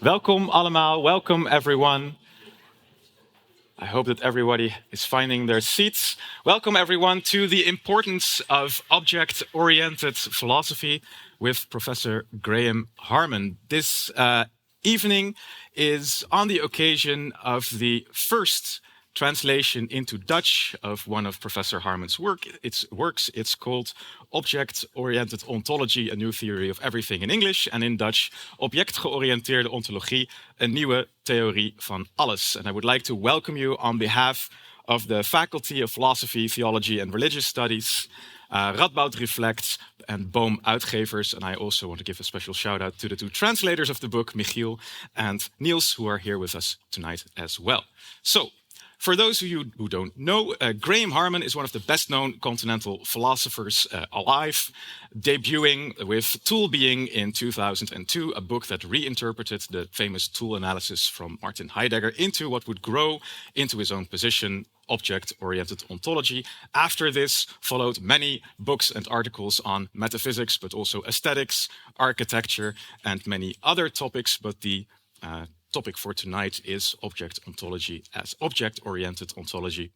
Welcome allemaal, welcome everyone. I hope that everybody is finding their seats. Welcome everyone to the importance of object-oriented philosophy with Professor Graham Harman. This evening is on the occasion of the first translation into Dutch of one of Professor Harman's works. It's called Object-Oriented Ontology, A New Theory of Everything in English, and in Dutch, Object-georiënteerde ontologie, een nieuwe theorie van alles. And I would like to welcome you on behalf of the Faculty of Philosophy, Theology and Religious Studies, Radboud Reflects, and Boom Uitgevers. And I also want to give a special shout out to the two translators of the book, Michiel and Niels, who are here with us tonight as well. So, for those of you who don't know, Graham Harman is one of the best-known continental philosophers alive, debuting with Tool Being in 2002, a book that reinterpreted the famous tool analysis from Martin Heidegger into what would grow into his own position, object-oriented ontology. After this followed many books and articles on metaphysics, but also aesthetics, architecture, and many other topics, but the topic for tonight is object-oriented ontology,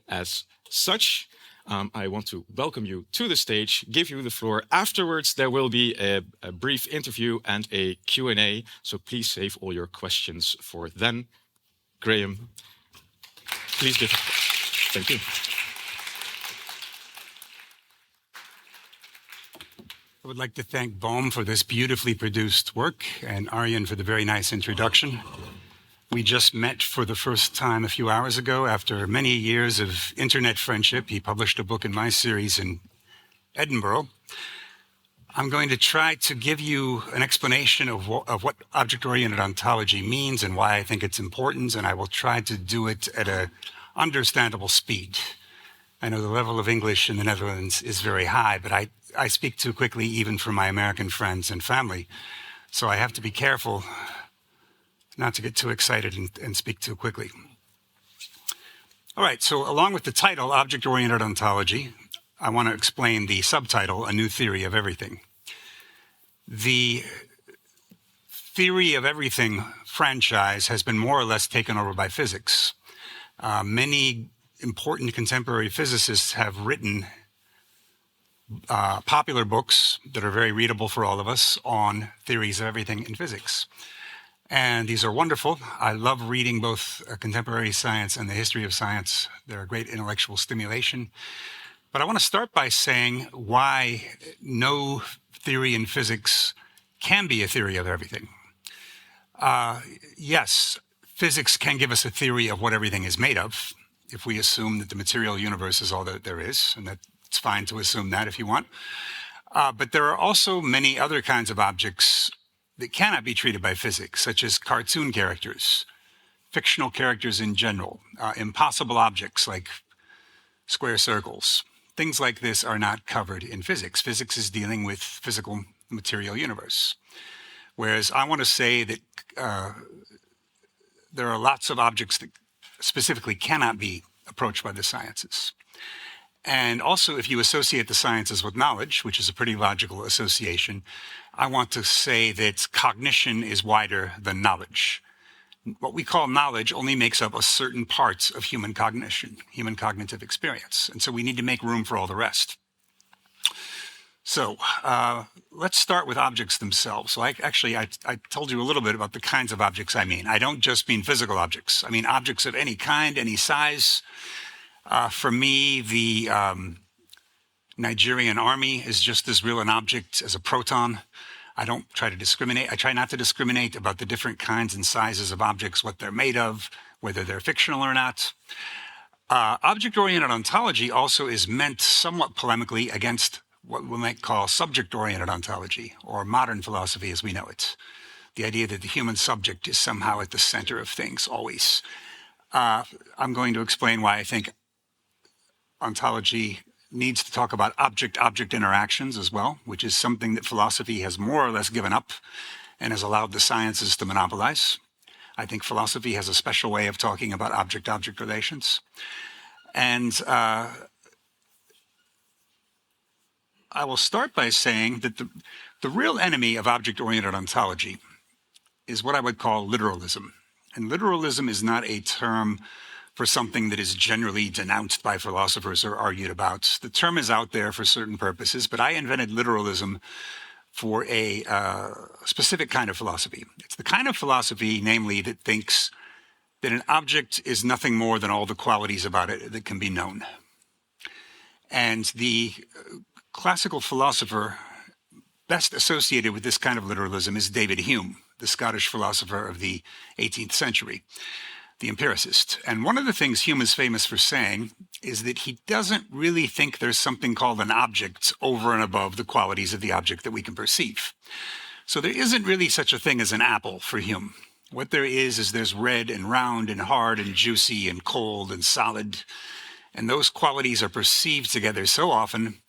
as such. I want to welcome you to the stage, give you the floor. Afterwards, there will be a brief interview and a Q&A, so please save all your questions for then. Graham, please give. Thank you. I would like to thank Boom for this beautifully produced work and Arjen for the very nice introduction. We just met for the first time a few hours ago after many years of internet friendship. He published a book in my series in Edinburgh. I'm going to try to give you an explanation of what object-oriented ontology means and why I think it's important, and I will try to do it at an understandable speed. I know the level of English in the Netherlands is very high, but I speak too quickly even for my American friends and family. So I have to be careful not to get too excited and speak too quickly. All right, so along with the title, Object-Oriented Ontology, I want to explain the subtitle, A New Theory of Everything. The theory of everything franchise has been more or less taken over by physics. Many important contemporary physicists have written popular books that are very readable for all of us on theories of everything in physics. And these are wonderful. I love reading both contemporary science and the history of science. They're a great intellectual stimulation. But I want to start by saying why no theory in physics can be a theory of everything. Yes, physics can give us a theory of what everything is made of, if we assume that the material universe is all that there is, and that it's fine to assume that if you want. But there are also many other kinds of objects that cannot be treated by physics, such as cartoon characters, fictional characters in general, impossible objects like square circles. Things like this are not covered in physics. Physics is dealing with physical material universe. Whereas I want to say that there are lots of objects that specifically cannot be approached by the sciences. And also, if you associate the sciences with knowledge, which is a pretty logical association, I want to say that cognition is wider than knowledge. What we call knowledge only makes up a certain part of human cognition, human cognitive experience. And so we need to make room for all the rest. So let's start with objects themselves. So I told you a little bit about the kinds of objects I mean. I don't just mean physical objects. I mean objects of any kind, any size. For me, the Nigerian army is just as real an object as a proton. I don't try to discriminate. I try not to discriminate about the different kinds and sizes of objects, what they're made of, whether they're fictional or not. Object-oriented ontology also is meant somewhat polemically against what we might call subject-oriented ontology, or modern philosophy as we know it. The idea that the human subject is somehow at the center of things, always. I'm going to explain why I think ontology needs to talk about object-object interactions as well, which is something that philosophy has more or less given up and has allowed the sciences to monopolize. I think philosophy has a special way of talking about object-object relations. And I will start by saying that the real enemy of object-oriented ontology is what I would call literalism. And literalism is not a term for something that is generally denounced by philosophers or argued about. The term is out there for certain purposes, but I invented literalism for a specific kind of philosophy. It's the kind of philosophy, namely, that thinks that an object is nothing more than all the qualities about it that can be known. And the classical philosopher best associated with this kind of literalism is David Hume, the Scottish philosopher of the 18th century, the empiricist. And one of the things Hume is famous for saying is that he doesn't really think there's something called an object over and above the qualities of the object that we can perceive. So there isn't really such a thing as an apple for Hume. What there is there's red and round and hard and juicy and cold and solid. And those qualities are perceived together so often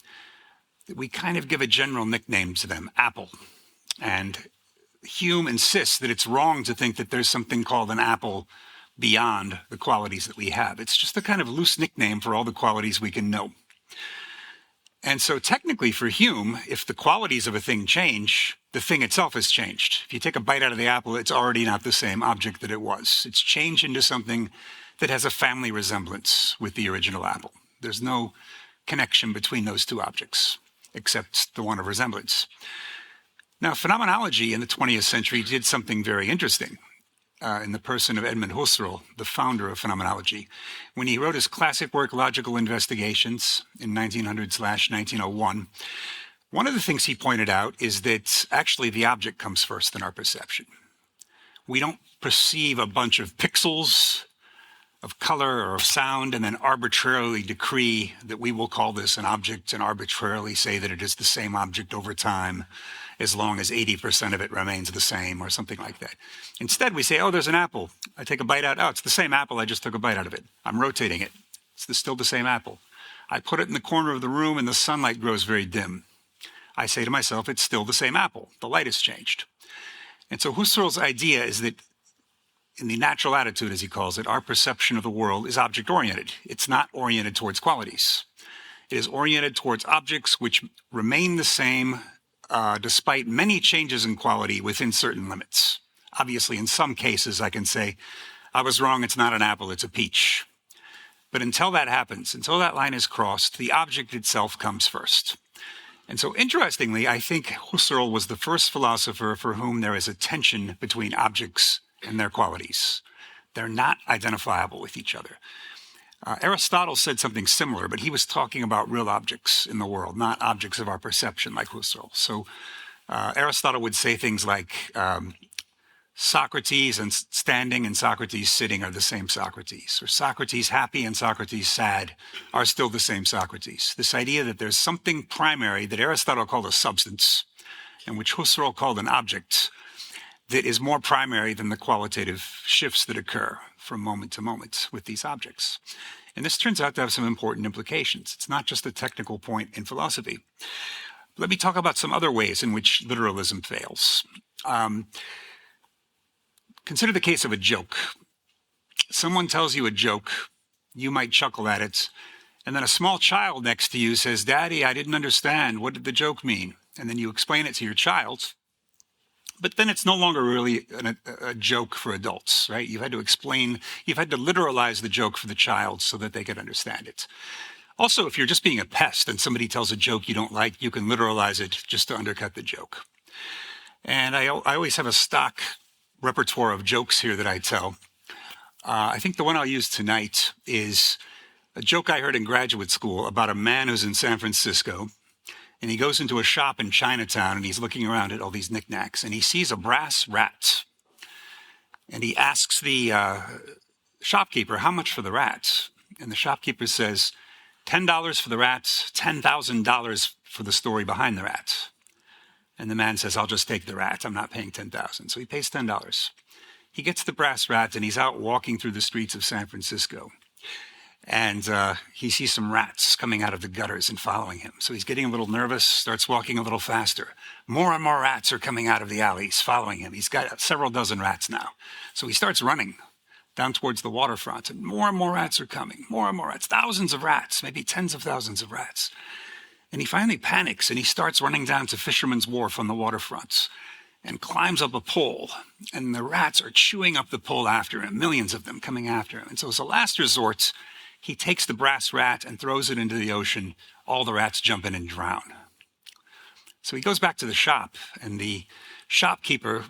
that we kind of give a general nickname to them, apple. And Hume insists that it's wrong to think that there's something called an apple beyond the qualities that we have. It's just a kind of loose nickname for all the qualities we can know. And so technically for Hume, if the qualities of a thing change, the thing itself has changed. If you take a bite out of the apple, it's already not the same object that it was. It's changed into something that has a family resemblance with the original apple. There's no connection between those two objects, except the one of resemblance. Now, phenomenology in the 20th century did something very interesting in the person of Edmund Husserl, the founder of phenomenology. When he wrote his classic work, Logical Investigations, in 1900/1901, one of the things he pointed out is that actually the object comes first in our perception. We don't perceive a bunch of pixels of color or of sound and then arbitrarily decree that we will call this an object and arbitrarily say that it is the same object over time as long as 80% of it remains the same or something like that. Instead, we say, oh, there's an apple. I take a bite out. Oh, it's the same apple. I just took a bite out of it. I'm rotating it. It's still the same apple. I put it in the corner of the room and the sunlight grows very dim. I say to myself, it's still the same apple. The light has changed. And so Husserl's idea is that in the natural attitude, as he calls it, our perception of the world is object-oriented. It's not oriented towards qualities. It is oriented towards objects which remain the same despite many changes in quality within certain limits. Obviously, in some cases, I can say, I was wrong, it's not an apple, it's a peach. But until that happens, until that line is crossed, the object itself comes first. And so interestingly, I think Husserl was the first philosopher for whom there is a tension between objects and their qualities. They're not identifiable with each other. Aristotle said something similar, but he was talking about real objects in the world, not objects of our perception like Husserl. So Aristotle would say things like Socrates and standing and Socrates sitting are the same Socrates, or Socrates happy and Socrates sad are still the same Socrates. This idea that there's something primary that Aristotle called a substance and which Husserl called an object that is more primary than the qualitative shifts that occur from moment to moment with these objects. And this turns out to have some important implications. It's not just a technical point in philosophy. Let me talk about some other ways in which literalism fails. Consider the case of a joke. Someone tells you a joke, you might chuckle at it, and then a small child next to you says, "Daddy, I didn't understand. What did the joke mean?" And then you explain it to your child. But then it's no longer really a joke for adults, right? You've had to literalize the joke for the child so that they could understand it. Also, if you're just being a pest and somebody tells a joke you don't like, you can literalize it just to undercut the joke. And I always have a stock repertoire of jokes here that I tell. I think the one I'll use tonight is a joke I heard in graduate school about a man who's in San Francisco. And he goes into a shop in Chinatown and he's looking around at all these knickknacks and he sees a brass rat. And he asks the shopkeeper, how much for the rat? And the shopkeeper says, $10 for the rat, $10,000 for the story behind the rat. And the man says, I'll just take the rat. I'm not paying $10,000. So he pays $10. He gets the brass rat and he's out walking through the streets of San Francisco. And he sees some rats coming out of the gutters and following him. So he's getting a little nervous, starts walking a little faster. More and more rats are coming out of the alleys, following him. He's got several dozen rats now. So he starts running down towards the waterfront, and more rats are coming, more and more rats, thousands of rats, maybe tens of thousands of rats. And he finally panics, and he starts running down to Fisherman's Wharf on the waterfront. and climbs up a pole, and the rats are chewing up the pole after him, millions of them coming after him. And so as a last resort, he takes the brass rat and throws it into the ocean. All the rats jump in and drown. So he goes back to the shop, and the shopkeeper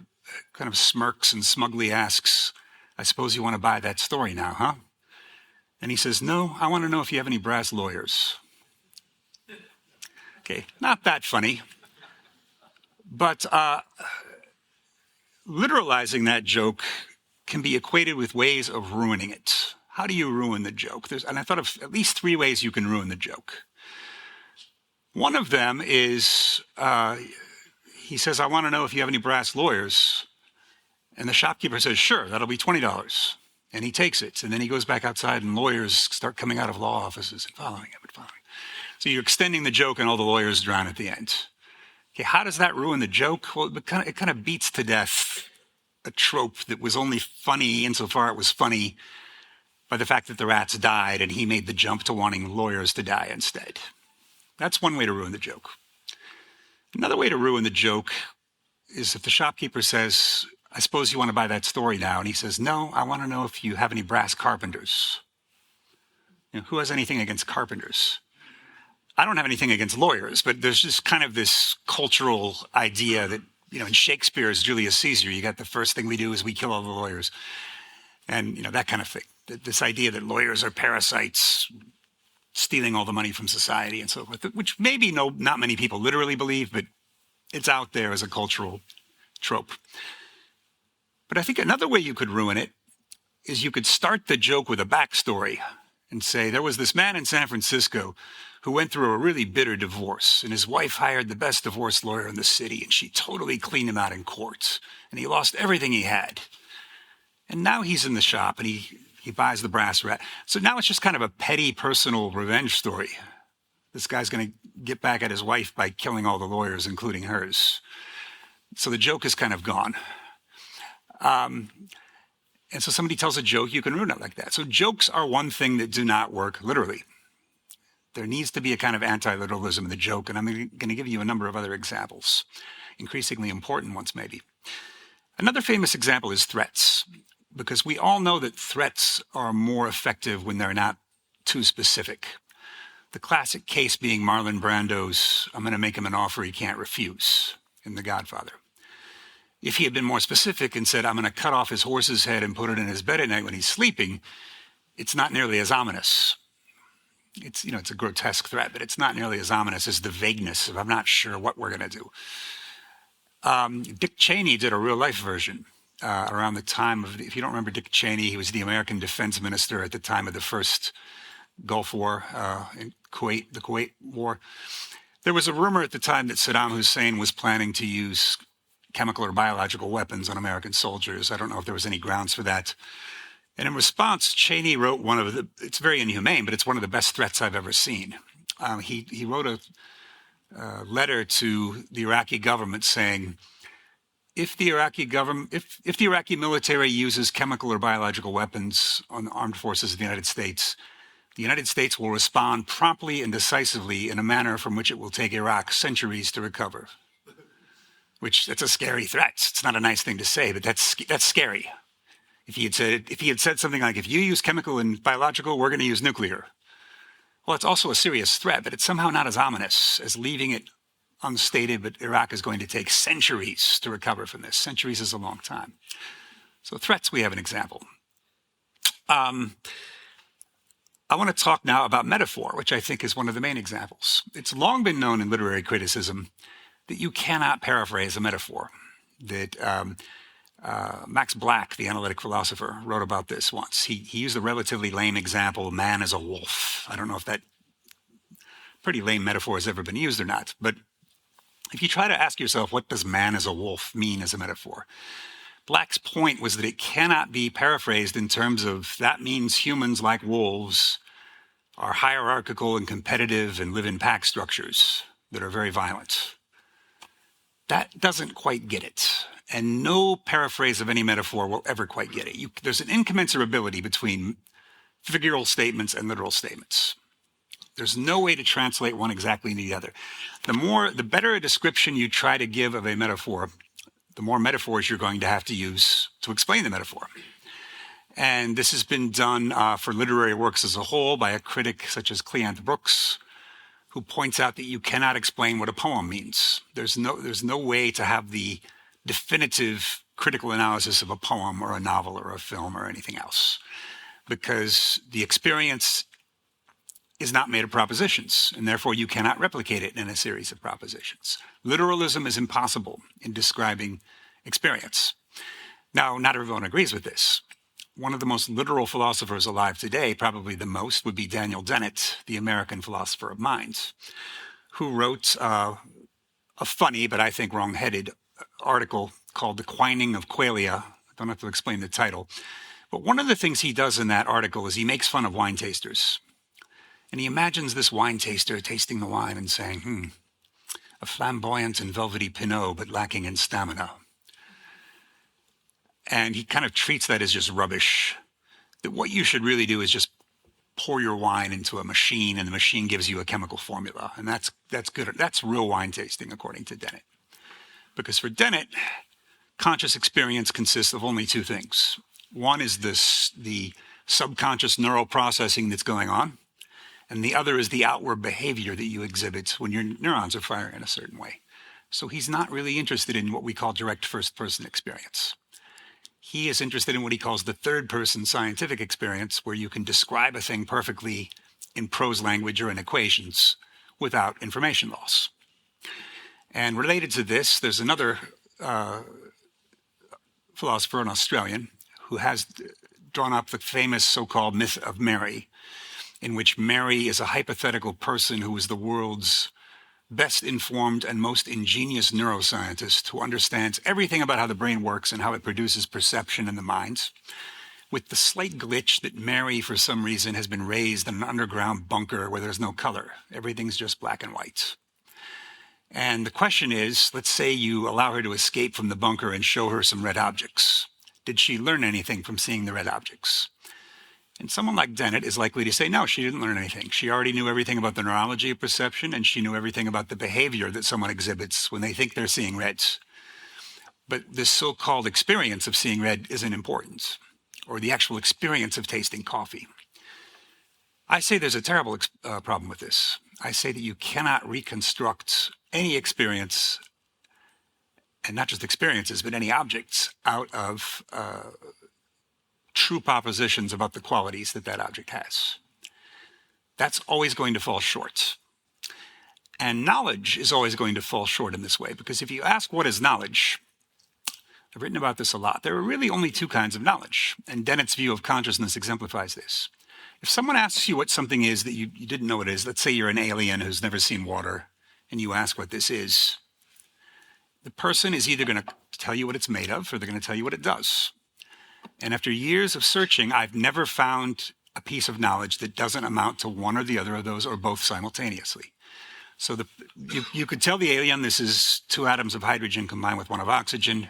kind of smirks and smugly asks, "I suppose you want to buy that story now, huh?" And he says, "No, I want to know if you have any brass lawyers." Okay, not that funny. But literalizing that joke can be equated with ways of ruining it. How do you ruin the joke? And I thought of at least 3 ways you can ruin the joke. One of them is, he says, "I want to know if you have any brass lawyers." And the shopkeeper says, "Sure, that'll be $20. And he takes it. And then he goes back outside, and lawyers start coming out of law offices and following him and following him. So you're extending the joke, and all the lawyers drown at the end. Okay, how does that ruin the joke? Well, it kind of beats to death a trope that was only funny insofar it was funny by the fact that the rats died, and he made the jump to wanting lawyers to die instead. That's one way to ruin the joke. Another way to ruin the joke is if the shopkeeper says, "I suppose you want to buy that story now," and he says, "No, I want to know if you have any brass carpenters." Who has anything against carpenters? I don't have anything against lawyers, but there's just kind of this cultural idea that, in Shakespeare's Julius Caesar, you got the first thing we do is we kill all the lawyers. And, that kind of thing. This idea that lawyers are parasites, stealing all the money from society and so forth, which maybe not many people literally believe, but it's out there as a cultural trope. But I think another way you could ruin it is you could start the joke with a backstory and say, there was this man in San Francisco who went through a really bitter divorce, and his wife hired the best divorce lawyer in the city, and she totally cleaned him out in court, and he lost everything he had. And now he's in the shop, and he buys the brass rat. So now it's just kind of a petty personal revenge story. This guy's going to get back at his wife by killing all the lawyers, including hers. So the joke is kind of gone. And so somebody tells a joke, you can ruin it like that. So jokes are one thing that do not work literally. There needs to be a kind of anti-literalism in the joke, and I'm going to give you a number of other examples, increasingly important ones maybe. Another famous example is threats, because we all know that threats are more effective when they're not too specific. The classic case being Marlon Brando's, "I'm going to make him an offer he can't refuse," in The Godfather. If he had been more specific and said, "I'm going to cut off his horse's head and put it in his bed at night when he's sleeping," it's not nearly as ominous. It's a grotesque threat, but it's not nearly as ominous as the vagueness of, "I'm not sure what we're going to do." Dick Cheney did a real-life version around the time of, if you don't remember Dick Cheney, he was the American defense minister at the time of the first Gulf War, in Kuwait, the Kuwait War. There was a rumor at the time that Saddam Hussein was planning to use chemical or biological weapons on American soldiers. I don't know if there was any grounds for that. And in response, Cheney wrote it's very inhumane, but it's one of the best threats I've ever seen. He wrote a letter to the Iraqi government saying, if the Iraqi military uses chemical or biological weapons on the armed forces of the United States will respond promptly and decisively in a manner from which it will take Iraq centuries to recover. That's a scary threat. It's not a nice thing to say, but that's scary. If he had said something like, "If you use chemical and biological, we're going to use nuclear." Well, it's also a serious threat, but it's somehow not as ominous as leaving it unstated, but Iraq is going to take centuries to recover from this. Centuries is a long time. So threats, we have an example. I want to talk now about metaphor, which I think is one of the main examples. It's long been known in literary criticism that you cannot paraphrase a metaphor. That Max Black, the analytic philosopher, wrote about this once. He used a relatively lame example, man as a wolf. I don't know if that pretty lame metaphor has ever been used or not, but if you try to ask yourself, what does man as a wolf mean as a metaphor? Black's point was that it cannot be paraphrased in terms of that means humans, like wolves, are hierarchical and competitive and live in pack structures that are very violent. That doesn't quite get it. And no paraphrase of any metaphor will ever quite get it. There's an incommensurability between figural statements and literal statements. There's no way to translate one exactly into the other. The better a description you try to give of a metaphor, the more metaphors you're going to have to use to explain the metaphor. And this has been done for literary works as a whole by a critic such as Cleanth Brooks, who points out that you cannot explain what a poem means. There's no way to have the definitive critical analysis of a poem or a novel or a film or anything else, because the experience is not made of propositions, and therefore you cannot replicate it in a series of propositions. Literalism is impossible in describing experience. Now, not everyone agrees with this. One of the most literal philosophers alive today, probably the most, would be Daniel Dennett, the American philosopher of mind, who wrote a funny, but I think wrong-headed article called The Quining of Qualia. I don't have to explain the title. But one of the things he does in that article is he makes fun of wine tasters. And he imagines this wine taster tasting the wine and saying, a flamboyant and velvety Pinot, but lacking in stamina. And he kind of treats that as just rubbish. That what you should really do is just pour your wine into a machine, and the machine gives you a chemical formula. And that's good. That's real wine tasting, according to Dennett. Because for Dennett, conscious experience consists of only two things. One is the subconscious neural processing that's going on, and the other is the outward behavior that you exhibit when your neurons are firing in a certain way. So he's not really interested in what we call direct first-person experience. He is interested in what he calls the third-person scientific experience, where you can describe a thing perfectly in prose language or in equations without information loss. And related to this, there's another philosopher, an Australian, who has drawn up the famous so-called myth of Mary, in which Mary is a hypothetical person who is the world's best informed and most ingenious neuroscientist who understands everything about how the brain works and how it produces perception in the mind, with the slight glitch that Mary, for some reason, has been raised in an underground bunker where there's no color. Everything's just black and white. And the question is, let's say you allow her to escape from the bunker and show her some red objects. Did she learn anything from seeing the red objects? And someone like Dennett is likely to say, no, she didn't learn anything. She already knew everything about the neurology of perception, and she knew everything about the behavior that someone exhibits when they think they're seeing reds. But this so-called experience of seeing red isn't important, or the actual experience of tasting coffee. I say there's a terrible problem with this. I say that you cannot reconstruct any experience, and not just experiences, but any objects, out of true propositions about the qualities that that object has. That's always going to fall short. And knowledge is always going to fall short in this way, because if you ask what is knowledge, I've written about this a lot, there are really only two kinds of knowledge, and Dennett's view of consciousness exemplifies this. If someone asks you what something is that you didn't know it is, let's say you're an alien who's never seen water, and you ask what this is, the person is either going to tell you what it's made of, or they're going to tell you what it does. And after years of searching, I've never found a piece of knowledge that doesn't amount to one or the other of those, or both simultaneously. So you could tell the alien this is two atoms of hydrogen combined with one of oxygen,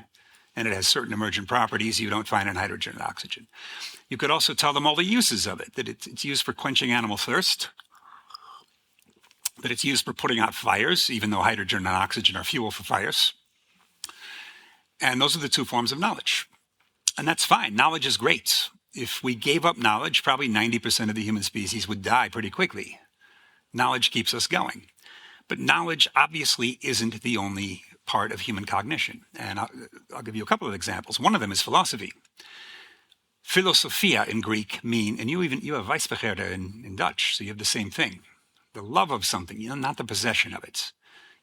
and it has certain emergent properties you don't find in hydrogen and oxygen. You could also tell them all the uses of it, that it's used for quenching animal thirst, that it's used for putting out fires, even though hydrogen and oxygen are fuel for fires. And those are the two forms of knowledge. And that's fine. Knowledge is great. If we gave up knowledge, probably 90% of the human species would die pretty quickly. Knowledge keeps us going. But knowledge obviously isn't the only part of human cognition. And I'll give you a couple of examples. One of them is philosophy. Philosophia in Greek mean, and you have Wijsbegeerte in Dutch, so you have the same thing. The love of something, not the possession of it.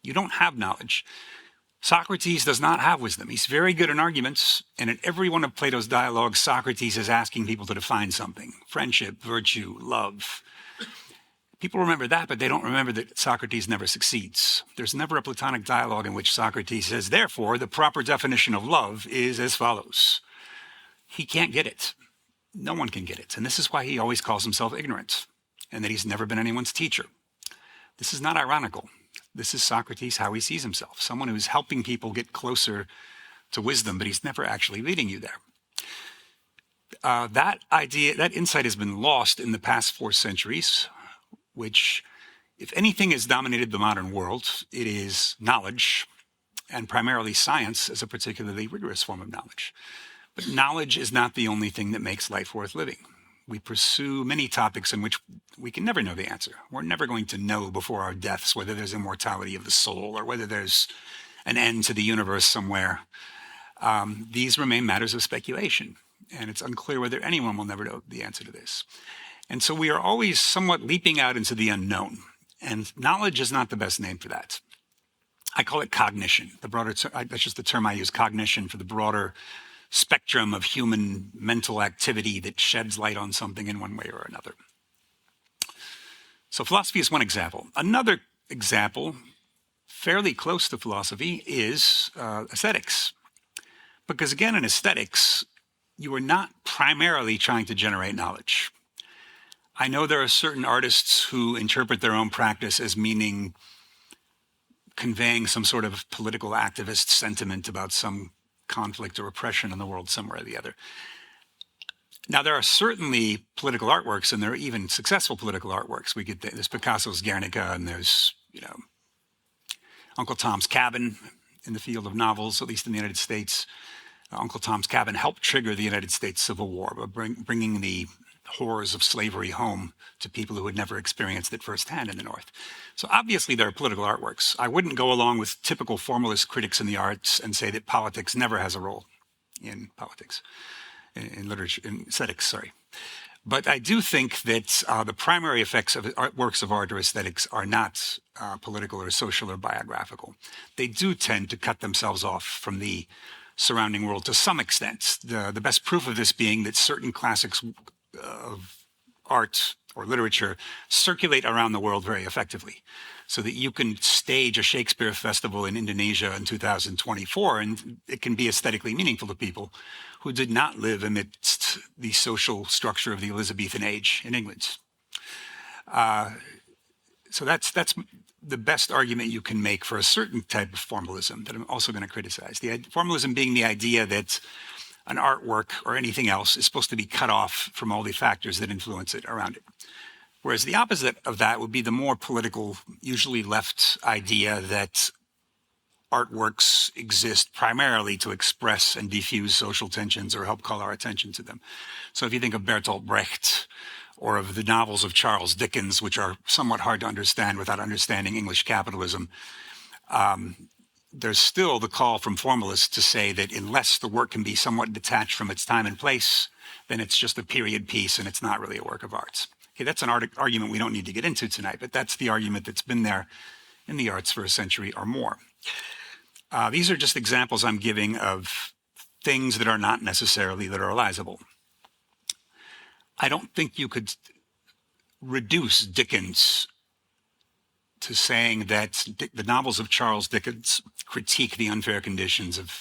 You don't have knowledge. Socrates does not have wisdom. He's very good in arguments, and in every one of Plato's dialogues, Socrates is asking people to define something. Friendship, virtue, love. People remember that, but they don't remember that Socrates never succeeds. There's never a Platonic dialogue in which Socrates says, therefore, the proper definition of love is as follows. He can't get it. No one can get it. And this is why he always calls himself ignorant, and that he's never been anyone's teacher. This is not ironical. This is Socrates, how he sees himself, someone who's helping people get closer to wisdom, but he's never actually leading you there. That insight has been lost in the past 4 centuries, which, if anything has dominated the modern world, it is knowledge, and primarily science as a particularly rigorous form of knowledge. But knowledge is not the only thing that makes life worth living. We pursue many topics in which we can never know the answer. We're never going to know before our deaths whether there's immortality of the soul or whether there's an end to the universe somewhere. These remain matters of speculation, and it's unclear whether anyone will never know the answer to this. And so we are always somewhat leaping out into the unknown, and knowledge is not the best name for that. I call it cognition. That's just the term I use, cognition, for the broader spectrum of human mental activity that sheds light on something in one way or another. So philosophy is one example. Another example, fairly close to philosophy, is aesthetics. Because again, in aesthetics, you are not primarily trying to generate knowledge. I know there are certain artists who interpret their own practice as meaning conveying some sort of political activist sentiment about some conflict or oppression in the world somewhere or the other. Now, there are certainly political artworks, and there are even successful political artworks. There's Picasso's Guernica, and there's, Uncle Tom's Cabin in the field of novels, at least in the United States. Uncle Tom's Cabin helped trigger the United States Civil War by bringing the horrors of slavery home to people who had never experienced it firsthand in the North. So obviously there are political artworks. I wouldn't go along with typical formalist critics in the arts and say that politics never has a role in politics, in literature, in aesthetics, sorry. But I do think that the primary effects of works of art or aesthetics are not political or social or biographical. They do tend to cut themselves off from the surrounding world to some extent. The best proof of this being that certain classics of art or literature circulate around the world very effectively, so that you can stage a Shakespeare festival in Indonesia in 2024, and it can be aesthetically meaningful to people who did not live amidst the social structure of the Elizabethan age in England. So that's the best argument you can make for a certain type of formalism that I'm also going to criticize. Formalism being the idea that an artwork or anything else is supposed to be cut off from all the factors that influence it around it. Whereas the opposite of that would be the more political, usually left idea that artworks exist primarily to express and diffuse social tensions or help call our attention to them. So if you think of Bertolt Brecht or of the novels of Charles Dickens, which are somewhat hard to understand without understanding English capitalism, there's still the call from formalists to say that unless the work can be somewhat detached from its time and place, then it's just a period piece and it's not really a work of art. Okay, that's an argument we don't need to get into tonight, but that's the argument that's been there in the arts for a century or more. These are just examples I'm giving of things that are not necessarily literalizable. I don't think you could reduce Dickens to saying that the novels of Charles Dickens critique the unfair conditions of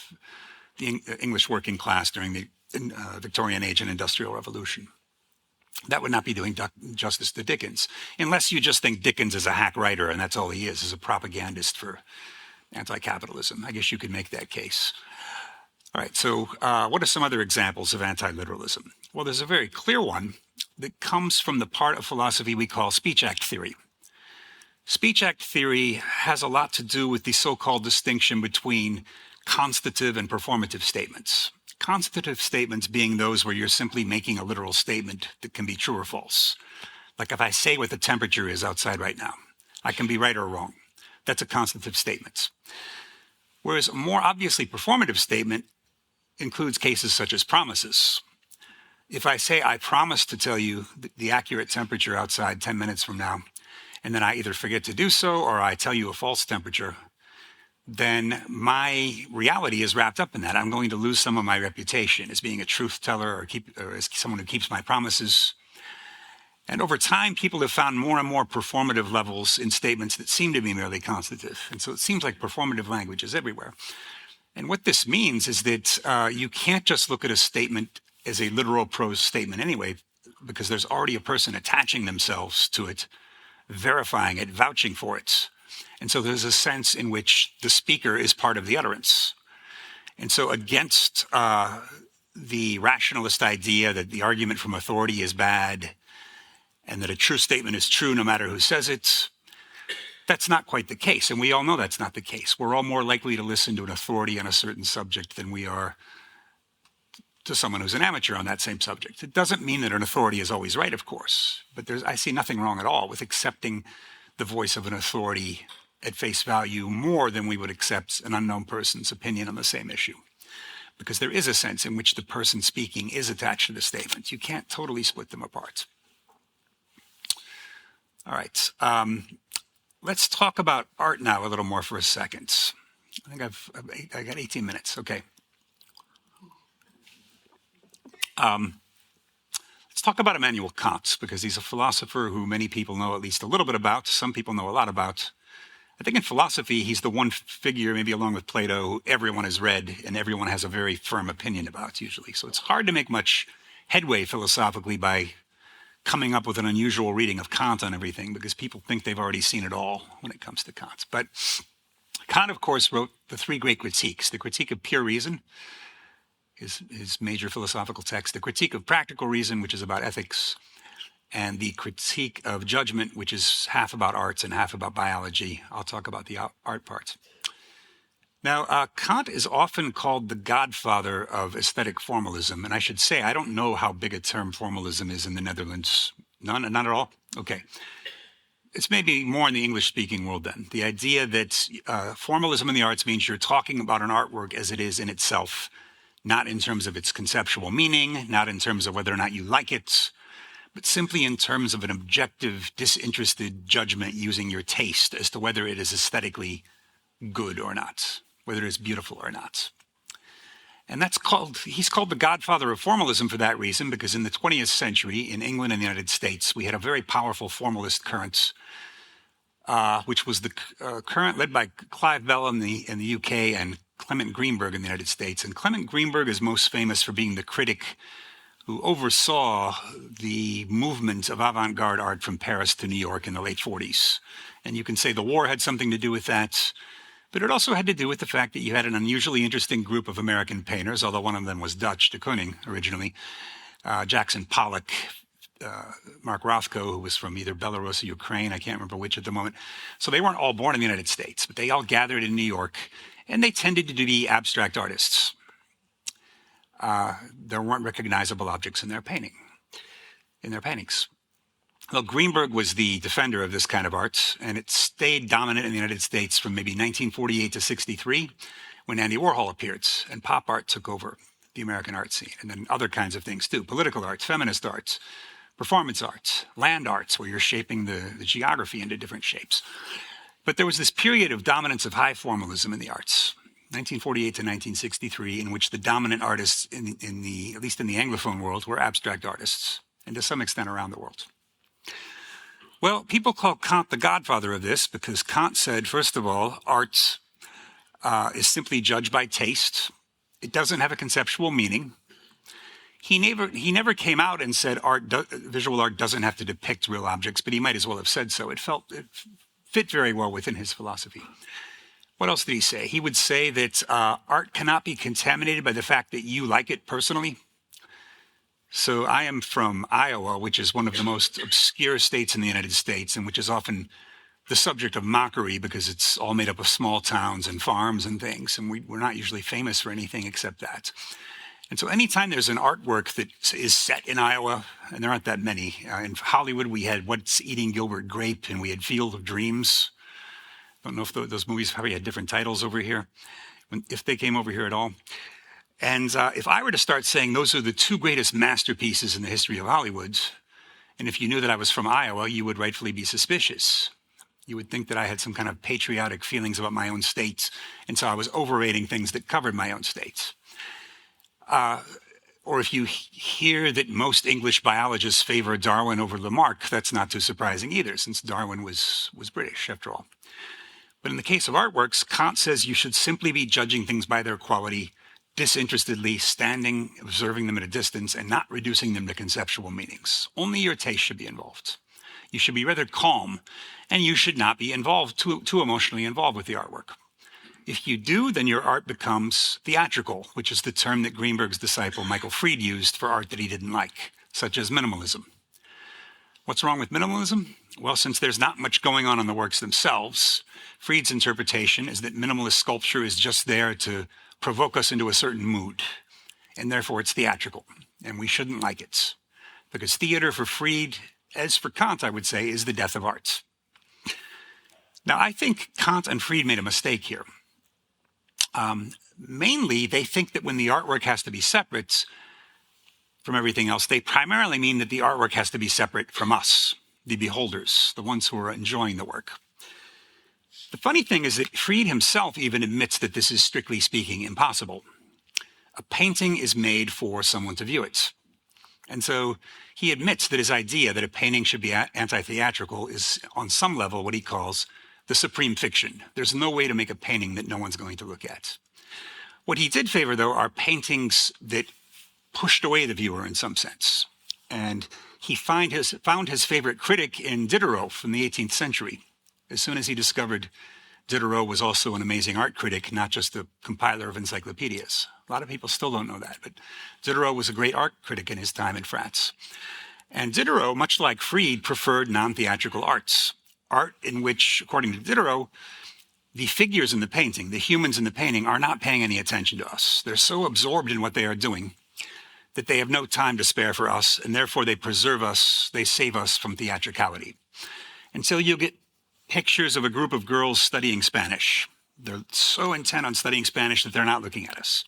the English working class during the Victorian Age and Industrial Revolution. That would not be doing justice to Dickens, unless you just think Dickens is a hack writer and that's all he is a propagandist for anti-capitalism. I guess you could make that case. All right, so what are some other examples of anti-literalism? Well, there's a very clear one that comes from the part of philosophy we call speech act theory. Speech act theory has a lot to do with the so-called distinction between constative and performative statements. Constative statements being those where you're simply making a literal statement that can be true or false. Like if I say what the temperature is outside right now, I can be right or wrong. That's a constative statement. Whereas a more obviously performative statement includes cases such as promises. If I say I promise to tell you the accurate temperature outside 10 minutes from now, and then I either forget to do so or I tell you a false temperature, then my reality is wrapped up in that. I'm going to lose some of my reputation as being a truth teller or as someone who keeps my promises. And over time, people have found more and more performative levels in statements that seem to be merely constative. And so it seems like performative language is everywhere. And what this means is that you can't just look at a statement as a literal prose statement anyway, because there's already a person attaching themselves to it, verifying it, vouching for it. And so there's a sense in which the speaker is part of the utterance. And so against the rationalist idea that the argument from authority is bad and that a true statement is true no matter who says it, that's not quite the case, and we all know that's not the case. We're all more likely to listen to an authority on a certain subject than we are to someone who's an amateur on that same subject. It doesn't mean that an authority is always right, of course, but I see nothing wrong at all with accepting the voice of an authority at face value more than we would accept an unknown person's opinion on the same issue. Because there is a sense in which the person speaking is attached to the statement. You can't totally split them apart. All right. Let's talk about art now a little more for a second. I think I got 18 minutes. Okay. Let's talk about Immanuel Kant, because he's a philosopher who many people know at least a little bit about. Some people know a lot about. I think in philosophy, he's the one figure, maybe along with Plato, who everyone has read and everyone has a very firm opinion about, usually. So it's hard to make much headway philosophically by coming up with an unusual reading of Kant on everything, because people think they've already seen it all when it comes to Kant. But Kant, of course, wrote the three great critiques: the Critique of Pure Reason, his major philosophical text; the Critique of Practical Reason, which is about ethics; and the Critique of Judgment, which is half about arts and half about biology. I'll talk about the art part. Now, Kant is often called the godfather of aesthetic formalism. And I should say, I don't know how big a term formalism is in the Netherlands. None, not at all? Okay. It's maybe more in the English-speaking world then. The idea that formalism in the arts means you're talking about an artwork as it is in itself, not in terms of its conceptual meaning, not in terms of whether or not you like it, but simply in terms of an objective, disinterested judgment using your taste as to whether it is aesthetically good or not, whether it's beautiful or not. And he's called the godfather of formalism for that reason, because in the 20th century, in England and the United States, we had a very powerful formalist current, which was the current led by Clive Bell in the UK and Clement Greenberg in the United States. And Clement Greenberg is most famous for being the critic who oversaw the movement of avant-garde art from Paris to New York in the late 40s. And you can say the war had something to do with that, but it also had to do with the fact that you had an unusually interesting group of American painters, although one of them was Dutch, de Kooning originally, Jackson Pollock, Mark Rothko, who was from either Belarus or Ukraine, I can't remember which at the moment. So they weren't all born in the United States, but they all gathered in New York, and they tended to be abstract artists. There weren't recognizable objects in their paintings. Well, Greenberg was the defender of this kind of art, and it stayed dominant in the United States from maybe 1948 to 63, when Andy Warhol appeared, and pop art took over the American art scene, and then other kinds of things too: political art, feminist art, performance art, land arts, where you're shaping the geography into different shapes. But there was this period of dominance of high formalism in the arts, 1948 to 1963, in which the dominant artists, at least in the Anglophone world, were abstract artists, and to some extent around the world. Well, people call Kant the godfather of this because Kant said, first of all, art is simply judged by taste. It doesn't have a conceptual meaning. He never came out and said visual art doesn't have to depict real objects, but he might as well have said so. It fit very well within his philosophy. What else did he say? He would say that art cannot be contaminated by the fact that you like it personally. So I am from Iowa, which is one of the most obscure states in the United States, and which is often the subject of mockery because it's all made up of small towns and farms and things, and we're not usually famous for anything except that. And so anytime there's an artwork that is set in Iowa, and there aren't that many, in Hollywood we had What's Eating Gilbert Grape, and we had Field of Dreams. Don't know if those movies probably had different titles over here, if they came over here at all. And if I were to start saying those are the two greatest masterpieces in the history of Hollywood, and if you knew that I was from Iowa, you would rightfully be suspicious. You would think that I had some kind of patriotic feelings about my own state, and so I was overrating things that covered my own state. Or if you hear that most English biologists favor Darwin over Lamarck, that's not too surprising either, since Darwin was British, after all. But in the case of artworks, Kant says you should simply be judging things by their quality, disinterestedly, standing, observing them at a distance, and not reducing them to conceptual meanings. Only your taste should be involved. You should be rather calm, and you should not be too emotionally involved with the artwork. If you do, then your art becomes theatrical, which is the term that Greenberg's disciple Michael Fried used for art that he didn't like, such as minimalism. What's wrong with minimalism? Well, since there's not much going on in the works themselves, Fried's interpretation is that minimalist sculpture is just there to provoke us into a certain mood, and therefore it's theatrical, and we shouldn't like it. Because theater for Fried, as for Kant, I would say, is the death of art. Now, I think Kant and Fried made a mistake here. Mainly, they think that when the artwork has to be separate from everything else, they primarily mean that the artwork has to be separate from us, the beholders, the ones who are enjoying the work. The funny thing is that Fried himself even admits that this is, strictly speaking, impossible. A painting is made for someone to view it. And so he admits that his idea that a painting should be anti-theatrical is, on some level, what he calls the supreme fiction. There's no way to make a painting that no one's going to look at. What he did favor, though, are paintings that pushed away the viewer in some sense. And he found his favorite critic in Diderot from the 18th century. As soon as he discovered Diderot was also an amazing art critic, not just a compiler of encyclopedias. A lot of people still don't know that, but Diderot was a great art critic in his time in France. And Diderot, much like Fried, preferred non-theatrical arts. Art in which, according to Diderot, the figures in the painting, the humans in the painting, are not paying any attention to us. They're so absorbed in what they are doing that they have no time to spare for us, and therefore they preserve us, they save us from theatricality. And so you get pictures of a group of girls studying Spanish. They're so intent on studying Spanish that they're not looking at us.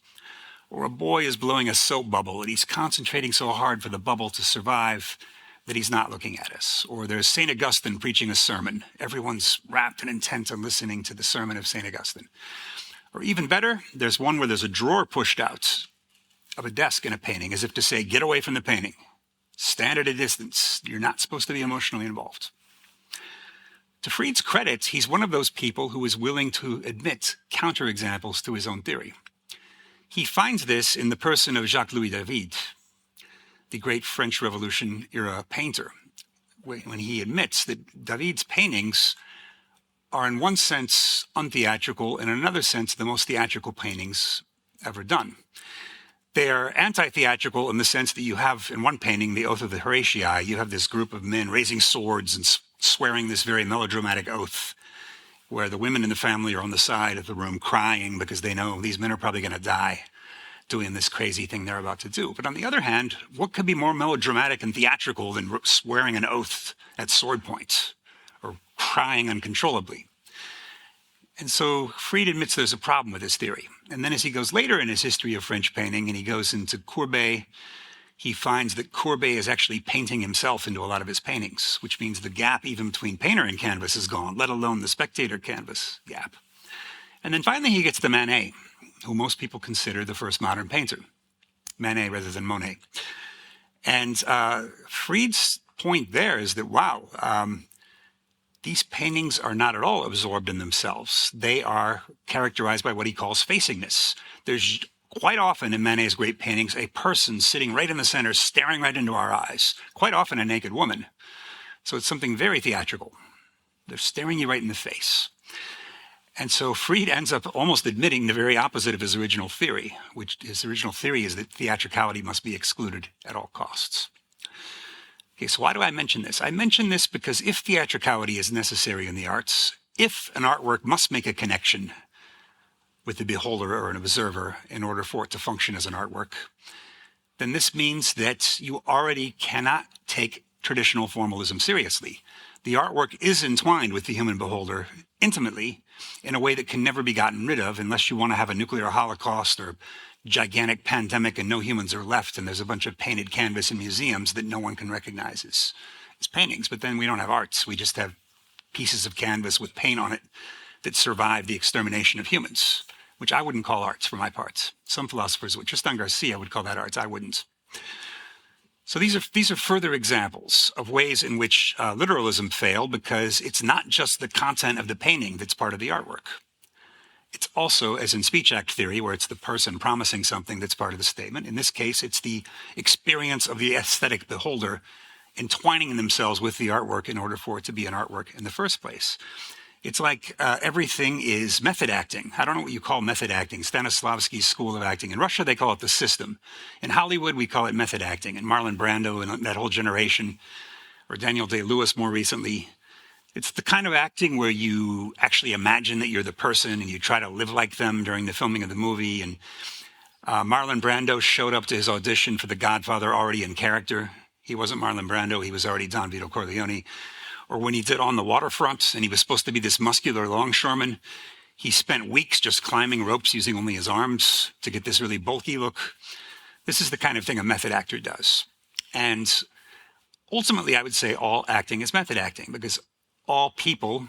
Or a boy is blowing a soap bubble, and he's concentrating so hard for the bubble to survive that he's not looking at us. Or there's St. Augustine preaching a sermon. Everyone's rapt and intent on listening to the sermon of St. Augustine. Or even better, there's one where there's a drawer pushed out of a desk in a painting, as if to say, get away from the painting. Stand at a distance. You're not supposed to be emotionally involved. To Fried's credit, he's one of those people who is willing to admit counterexamples to his own theory. He finds this in the person of Jacques-Louis David, the great French Revolution era painter, when he admits that David's paintings are in one sense untheatrical, and in another sense the most theatrical paintings ever done. They are anti-theatrical in the sense that you have in one painting, the Oath of the Horatii, you have this group of men raising swords and swearing this very melodramatic oath, where the women in the family are on the side of the room crying because they know these men are probably going to die doing this crazy thing they're about to do. But on the other hand, what could be more melodramatic and theatrical than swearing an oath at sword point or crying uncontrollably? And so Fried admits there's a problem with his theory. And then as he goes later in his history of French painting and he goes into Courbet, he finds that Courbet is actually painting himself into a lot of his paintings, which means the gap even between painter and canvas is gone, let alone the spectator canvas gap. And then finally he gets to Manet, who most people consider the first modern painter. Manet rather than Monet. And Fried's point there is that, wow, these paintings are not at all absorbed in themselves. They are characterized by what he calls facingness. There's quite often in Manet's great paintings a person sitting right in the center, staring right into our eyes, quite often a naked woman. So it's something very theatrical. They're staring you right in the face. And so Fried ends up almost admitting the very opposite of his original theory, which his original theory is that theatricality must be excluded at all costs. Okay, so why do I mention this? I mention this because if theatricality is necessary in the arts, if an artwork must make a connection with the beholder or an observer in order for it to function as an artwork, then this means that you already cannot take traditional formalism seriously. The artwork is entwined with the human beholder intimately in a way that can never be gotten rid of unless you want to have a nuclear holocaust or gigantic pandemic and no humans are left and there's a bunch of painted canvas in museums that no one can recognize as paintings. But then we don't have arts. We just have pieces of canvas with paint on it that survive the extermination of humans, which I wouldn't call arts for my part. Some philosophers would. Tristan Garcia would call that arts. I wouldn't. So these are further examples of ways in which literalism failed, because it's not just the content of the painting that's part of the artwork. It's also, as in speech act theory, where it's the person promising something that's part of the statement. In this case, it's the experience of the aesthetic beholder entwining themselves with the artwork in order for it to be an artwork in the first place. It's like everything is method acting. I don't know what you call method acting. Stanislavski's school of acting. In Russia, they call it the system. In Hollywood, we call it method acting. And Marlon Brando and that whole generation, or Daniel Day-Lewis more recently, It's the kind of acting where you actually imagine that you're the person and you try to live like them during the filming of the movie. And Marlon Brando showed up to his audition for The Godfather already in character. He wasn't Marlon Brando, he was already Don Vito Corleone. Or when he did On the Waterfront and he was supposed to be this muscular longshoreman, he spent weeks just climbing ropes using only his arms to get this really bulky look. This is the kind of thing a method actor does. And ultimately, I would say all acting is method acting, because all people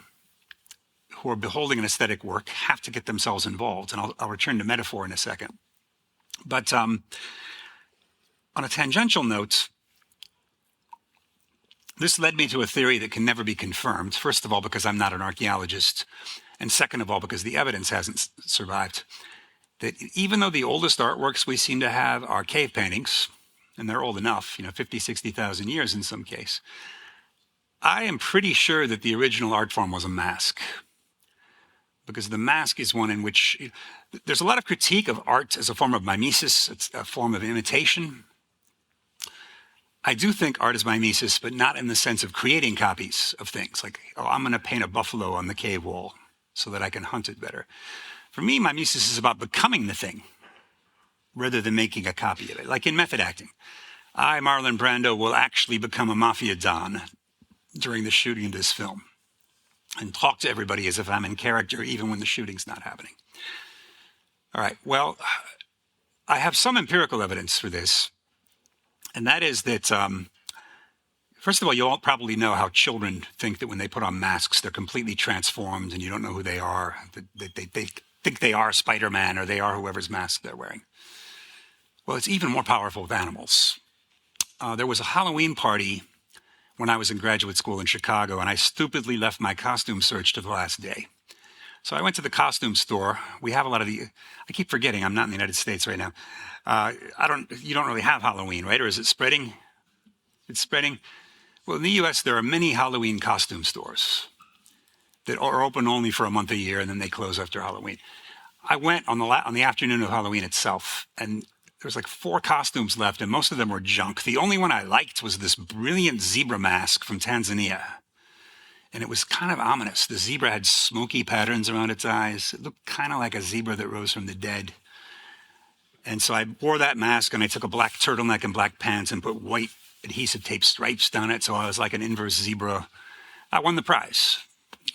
who are beholding an aesthetic work have to get themselves involved. And I'll return to metaphor in a second. But on a tangential note, this led me to a theory that can never be confirmed. First of all, because I'm not an archaeologist. And second of all, because the evidence hasn't survived. That even though the oldest artworks we seem to have are cave paintings, and they're old enough, 50, 60,000 years in some case, I am pretty sure that the original art form was a mask. Because the mask is one in which there's a lot of critique of art as a form of mimesis, it's a form of imitation. I do think art is mimesis, but not in the sense of creating copies of things. Like, I'm going to paint a buffalo on the cave wall so that I can hunt it better. For me, mimesis is about becoming the thing rather than making a copy of it. Like in method acting, I, Marlon Brando, will actually become a mafia don during the shooting of this film and talk to everybody as if I'm in character, even when the shooting's not happening. All right, well, I have some empirical evidence for this, and that is that, first of all, you all probably know how children think that when they put on masks, they're completely transformed and you don't know who they are. They think they are Spider-Man or they are whoever's mask they're wearing. Well, it's even more powerful with animals. There was a Halloween party when I was in graduate school in Chicago, and I stupidly left my costume search to the last day. So I went to the costume store. We have a lot of I keep forgetting I'm not in the United States right now. You don't really have Halloween, right? Or is it spreading? It's spreading. Well, in the US, there are many Halloween costume stores that are open only for a month a year, and then they close after Halloween. I went on the afternoon of Halloween itself, and there was like 4 costumes left, and most of them were junk. The only one I liked was this brilliant zebra mask from Tanzania. And it was kind of ominous. The zebra had smoky patterns around its eyes. It looked kind of like a zebra that rose from the dead. And so I wore that mask, and I took a black turtleneck and black pants and put white adhesive tape stripes down it, so I was like an inverse zebra. I won the prize.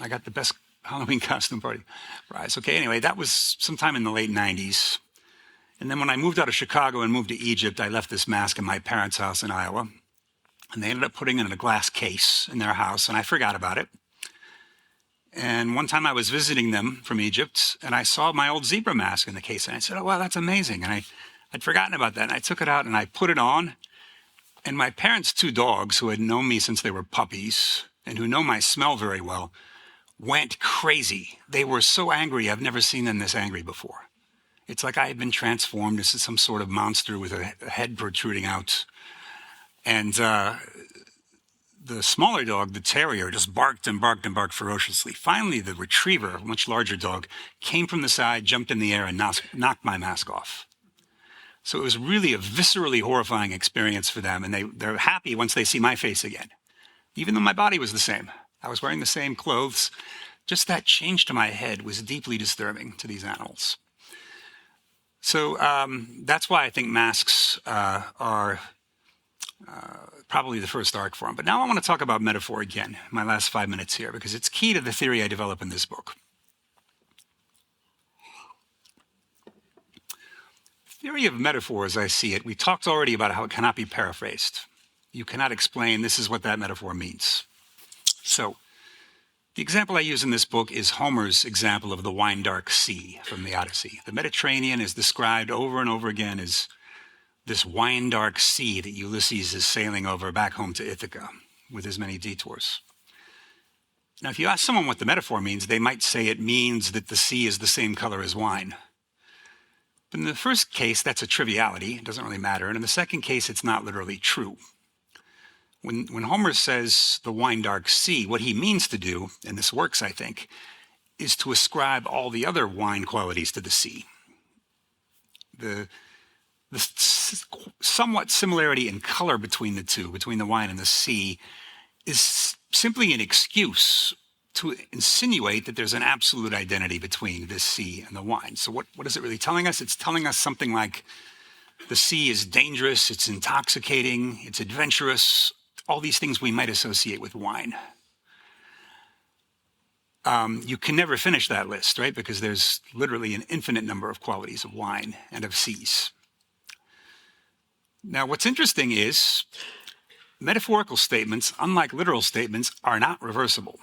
I got the best Halloween costume party prize. Okay, anyway, that was sometime in the late 90s. And then when I moved out of Chicago and moved to Egypt, I left this mask in my parents' house in Iowa. And they ended up putting it in a glass case in their house, and I forgot about it. And one time I was visiting them from Egypt, and I saw my old zebra mask in the case, and I said, oh, wow, that's amazing. And I'd forgotten about that, and I took it out, and I put it on. And my parents' 2 dogs, who had known me since they were puppies, and who know my smell very well, went crazy. They were so angry. I've never seen them this angry before. It's like I had been transformed into some sort of monster with a head protruding out. And the smaller dog, the terrier, just barked and barked and barked ferociously. Finally, the retriever, a much larger dog, came from the side, jumped in the air, and knocked my mask off. So it was really a viscerally horrifying experience for them, and they're happy once they see my face again. Even though my body was the same. I was wearing the same clothes. Just that change to my head was deeply disturbing to these animals. So that's why I think masks are probably the first art form. But now I want to talk about metaphor again, my last 5 minutes here, because it's key to the theory I develop in this book. Theory of metaphor, as I see it, we talked already about how it cannot be paraphrased. You cannot explain this is what that metaphor means. So the example I use in this book is Homer's example of the wine-dark sea from the Odyssey. The Mediterranean is described over and over again as this wine-dark sea that Ulysses is sailing over back home to Ithaca with as many detours. Now, if you ask someone what the metaphor means, they might say it means that the sea is the same color as wine. But in the first case, that's a triviality. It doesn't really matter. And in the second case, it's not literally true. When Homer says the wine-dark sea, what he means to do, and this works, I think, is to ascribe all the other wine qualities to the sea. The somewhat similarity in color between the two, between the wine and the sea, is simply an excuse to insinuate that there's an absolute identity between this sea and the wine. So what is it really telling us? It's telling us something like the sea is dangerous, it's intoxicating, it's adventurous, all these things we might associate with wine. You can never finish that list, right? Because there's literally an infinite number of qualities of wine and of seas. Now, what's interesting is metaphorical statements, unlike literal statements, are not reversible.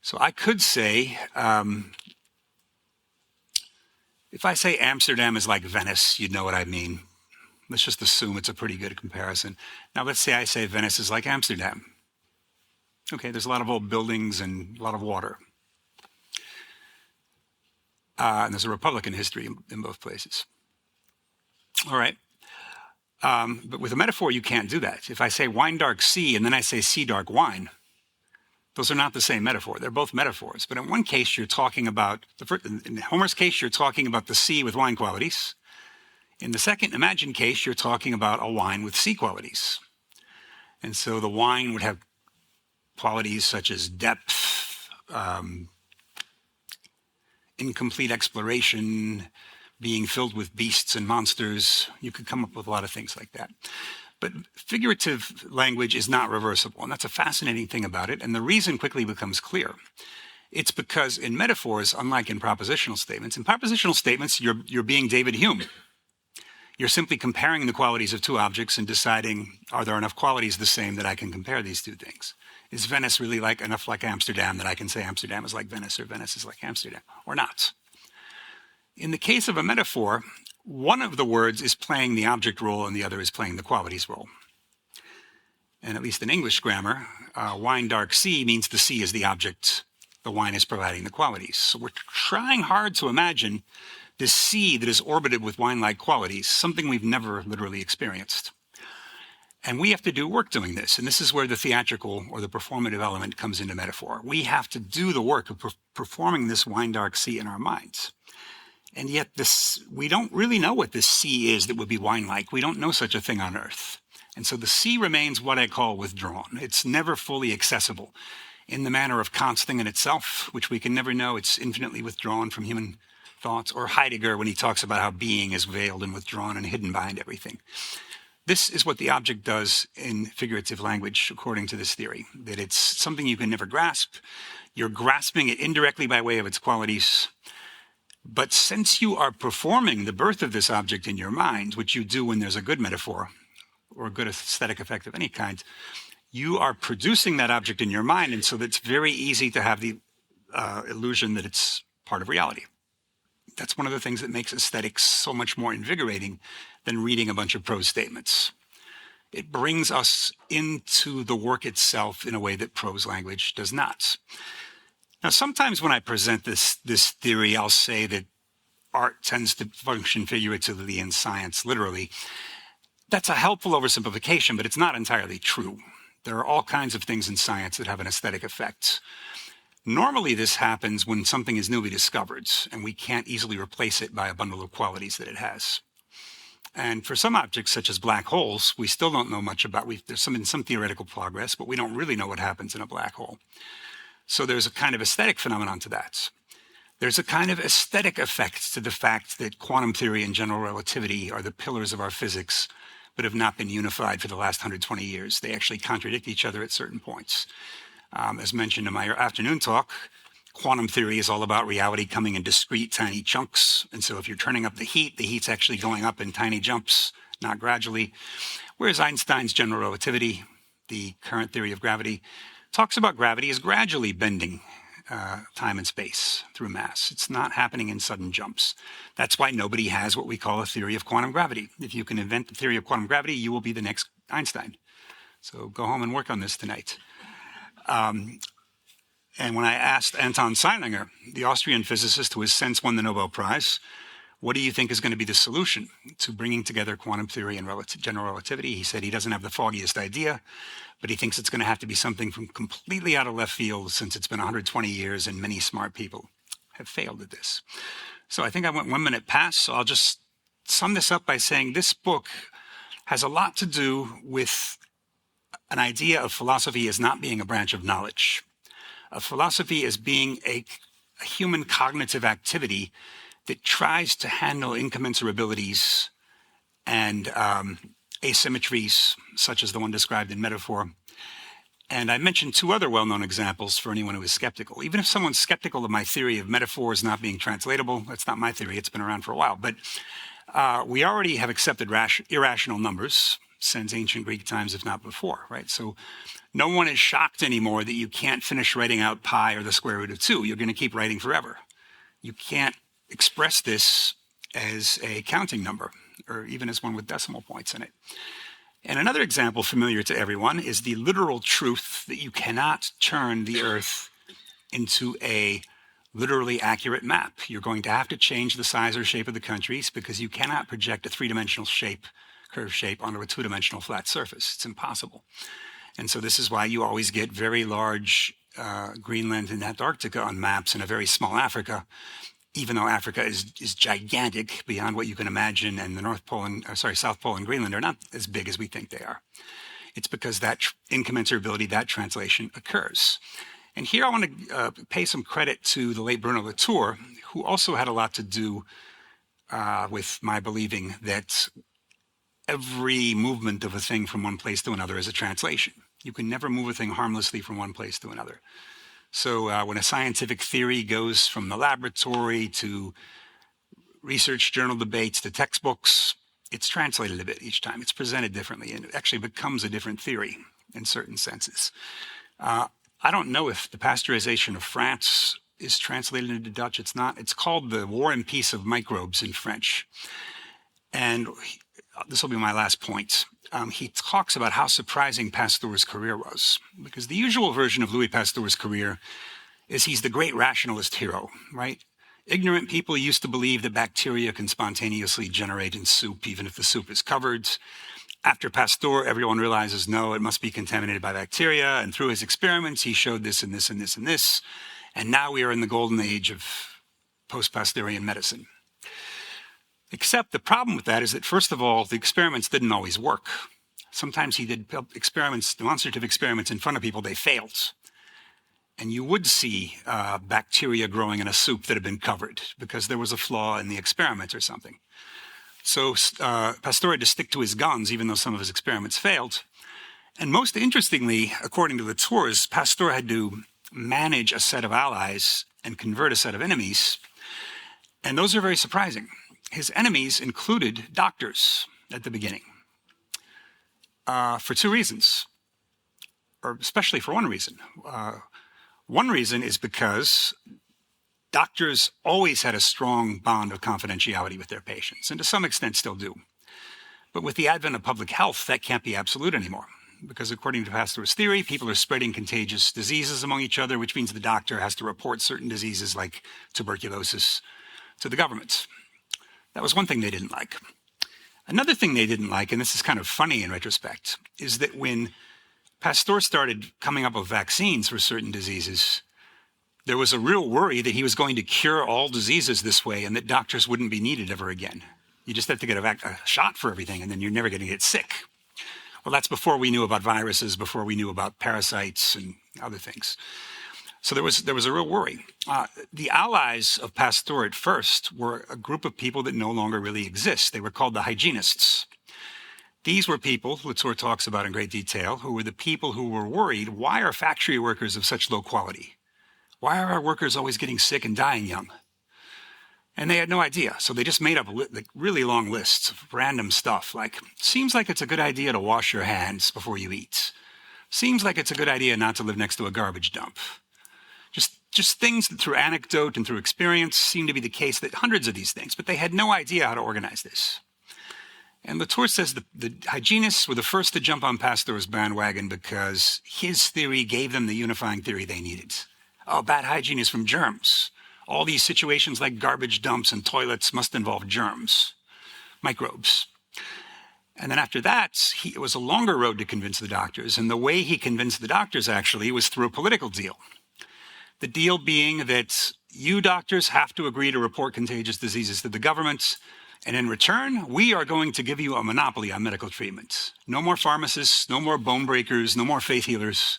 So I could say, if I say Amsterdam is like Venice, you'd know what I mean. Let's just assume it's a pretty good comparison. Now, let's say I say Venice is like Amsterdam. Okay, there's a lot of old buildings and a lot of water. And there's a Republican history in both places. All right. But with a metaphor, you can't do that. If I say wine dark sea and then I say sea dark wine, those are not the same metaphor. They're both metaphors. But in one case, you're talking about, in Homer's case, you're talking about the sea with wine qualities. In the second imagined case, you're talking about a wine with sea qualities. And so the wine would have qualities such as depth, incomplete exploration, being filled with beasts and monsters. You could come up with a lot of things like that. But figurative language is not reversible, and that's a fascinating thing about it. And the reason quickly becomes clear. It's because in metaphors, unlike in propositional statements, you're being David Hume. You're simply comparing the qualities of two objects and deciding, are there enough qualities the same that I can compare these two things? Is Venice really enough like Amsterdam that I can say Amsterdam is like Venice or Venice is like Amsterdam, or not? In the case of a metaphor, one of the words is playing the object role and the other is playing the qualities role. And at least in English grammar, wine dark sea means the sea is the object, the wine is providing the qualities. So we're trying hard to imagine this sea that is orbited with wine-like qualities, something we've never literally experienced. And we have to do work doing this. And this is where the theatrical or the performative element comes into metaphor. We have to do the work of performing this wine dark sea in our minds. And yet we don't really know what this sea is that would be wine-like. We don't know such a thing on Earth. And so the sea remains what I call withdrawn. It's never fully accessible. In the manner of Kant's thing in itself, which we can never know, it's infinitely withdrawn from human thoughts. Or Heidegger when he talks about how being is veiled and withdrawn and hidden behind everything. This is what the object does in figurative language, according to this theory, that it's something you can never grasp. You're grasping it indirectly by way of its qualities. But since you are performing the birth of this object in your mind, which you do when there's a good metaphor or a good aesthetic effect of any kind, you are producing that object in your mind, and so it's very easy to have the illusion that it's part of reality. That's one of the things that makes aesthetics so much more invigorating than reading a bunch of prose statements. It brings us into the work itself in a way that prose language does not. Now, sometimes when I present this theory, I'll say that art tends to function figuratively and science literally. That's a helpful oversimplification, but it's not entirely true. There are all kinds of things in science that have an aesthetic effect. Normally, this happens when something is newly discovered, and we can't easily replace it by a bundle of qualities that it has. And for some objects, such as black holes, we still don't know much about. There's some theoretical progress, but we don't really know what happens in a black hole. So there's a kind of aesthetic phenomenon to that. There's a kind of aesthetic effect to the fact that quantum theory and general relativity are the pillars of our physics, but have not been unified for the last 120 years. They actually contradict each other at certain points. As mentioned in my afternoon talk, quantum theory is all about reality coming in discrete, tiny chunks. And so if you're turning up the heat's actually going up in tiny jumps, not gradually. Whereas Einstein's general relativity, the current theory of gravity, talks about gravity as gradually bending time and space through mass. It's not happening in sudden jumps. That's why nobody has what we call a theory of quantum gravity. If you can invent the theory of quantum gravity, you will be the next Einstein. So go home and work on this tonight. And when I asked Anton Zeilinger, the Austrian physicist who has since won the Nobel Prize, what do you think is going to be the solution to bringing together quantum theory and general relativity? He said he doesn't have the foggiest idea, but he thinks it's going to have to be something from completely out of left field since it's been 120 years and many smart people have failed at this. So I think I went 1 minute past, so I'll just sum this up by saying this book has a lot to do with an idea of philosophy as not being a branch of knowledge. of philosophy as being a human cognitive activity that tries to handle incommensurabilities and asymmetries, such as the one described in Metaphor. And I mentioned two other well-known examples for anyone who is skeptical. Even if someone's skeptical of my theory of metaphors not being translatable, that's not my theory, it's been around for a while. But we already have accepted irrational numbers since ancient Greek times, if not before, right? So no one is shocked anymore that you can't finish writing out pi or the square root of 2. You're going to keep writing forever. You can't express this as a counting number, or even as one with decimal points in it. And another example familiar to everyone is the literal truth that you cannot turn the Earth into a literally accurate map. You're going to have to change the size or shape of the countries because you cannot project a three-dimensional shape, curved shape, onto a two-dimensional flat surface. It's impossible. And so this is why you always get very large Greenland and Antarctica on maps and a very small Africa, even though Africa is gigantic beyond what you can imagine, and the South Pole and Greenland are not as big as we think they are. It's because that incommensurability, that translation occurs. And here I want to pay some credit to the late Bruno Latour, who also had a lot to do with my believing that every movement of a thing from one place to another is a translation. You can never move a thing harmlessly from one place to another. So when a scientific theory goes from the laboratory to research journal debates to textbooks, it's translated a bit each time. It's presented differently, and it actually becomes a different theory in certain senses. I don't know if the pasteurization of France is translated into Dutch. It's not. It's called the War and Peace of Microbes in French. And this will be my last point. He talks about how surprising Pasteur's career was, because the usual version of Louis Pasteur's career is he's the great rationalist hero, right? Ignorant people used to believe that bacteria can spontaneously generate in soup, even if the soup is covered. After Pasteur, everyone realizes, no, it must be contaminated by bacteria. And through his experiments, he showed this and this and this and this. And now we are in the golden age of post-Pasteurian medicine. Except the problem with that is that, first of all, the experiments didn't always work. Sometimes he did experiments, demonstrative experiments in front of people, they failed. And you would see bacteria growing in a soup that had been covered because there was a flaw in the experiment or something. So Pasteur had to stick to his guns, even though some of his experiments failed. And most interestingly, according to Latour, Pasteur had to manage a set of allies and convert a set of enemies. And those are very surprising. His enemies included doctors at the beginning for two reasons, or especially for one reason. One reason is because doctors always had a strong bond of confidentiality with their patients, and to some extent still do. But with the advent of public health, that can't be absolute anymore, because according to Pasteur's theory, people are spreading contagious diseases among each other, which means the doctor has to report certain diseases like tuberculosis to the government. That was one thing they didn't like. Another thing they didn't like, and this is kind of funny in retrospect, is that when Pasteur started coming up with vaccines for certain diseases, there was a real worry that he was going to cure all diseases this way and that doctors wouldn't be needed ever again. You just have to get a shot for everything and then you're never going to get sick. Well, that's before we knew about viruses, before we knew about parasites and other things. So there was a real worry. The allies of Pasteur at first were a group of people that no longer really exist. They were called the hygienists. These were people, Latour talks about in great detail, who were the people who were worried, why are factory workers of such low quality? Why are our workers always getting sick and dying young? And they had no idea. So they just made up really long lists of random stuff, like, seems like it's a good idea to wash your hands before you eat. Seems like it's a good idea not to live next to a garbage dump. Just things that through anecdote and through experience seem to be the case, that hundreds of these things, but they had no idea how to organize this. And Latour says the hygienists were the first to jump on Pasteur's bandwagon because his theory gave them the unifying theory they needed. Oh, bad hygiene is from germs. All these situations like garbage dumps and toilets must involve germs, microbes. And then after that, it was a longer road to convince the doctors. And the way he convinced the doctors actually was through a political deal. The deal being that you doctors have to agree to report contagious diseases to the government. And in return, we are going to give you a monopoly on medical treatment. No more pharmacists, no more bone breakers, no more faith healers.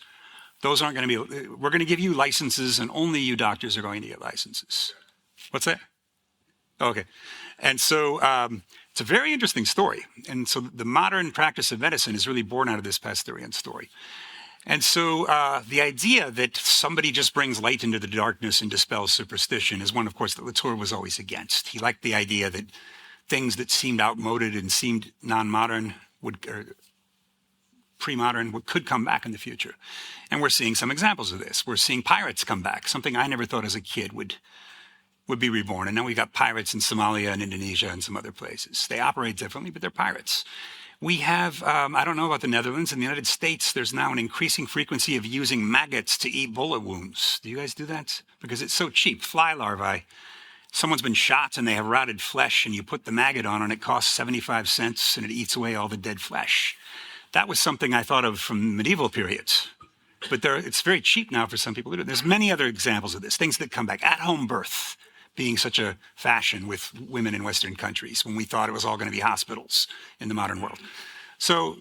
those aren't going to be, we're going to give you licenses and only you doctors are going to get licenses. What's that? Okay. And so it's a very interesting story. And so the modern practice of medicine is really born out of this Pasteurian story. And so the idea that somebody just brings light into the darkness and dispels superstition is one, of course, that Latour was always against. He liked the idea that things that seemed outmoded and seemed non-modern pre-modern could come back in the future. And we're seeing some examples of this. We're seeing pirates come back, something I never thought as a kid would be reborn. And now we've got pirates in Somalia and Indonesia and some other places. They operate differently, but they're pirates. We have, I don't know about the Netherlands, in the United States, there's now an increasing frequency of using maggots to eat bullet wounds. Do you guys do that? Because it's so cheap. Fly larvae. Someone's been shot and they have rotted flesh and you put the maggot on and it costs 75 cents and it eats away all the dead flesh. That was something I thought of from medieval periods. But it's very cheap now for some people to do it. There's many other examples of this, things that come back. At-home birth being such a fashion with women in Western countries when we thought it was all going to be hospitals in the modern world. So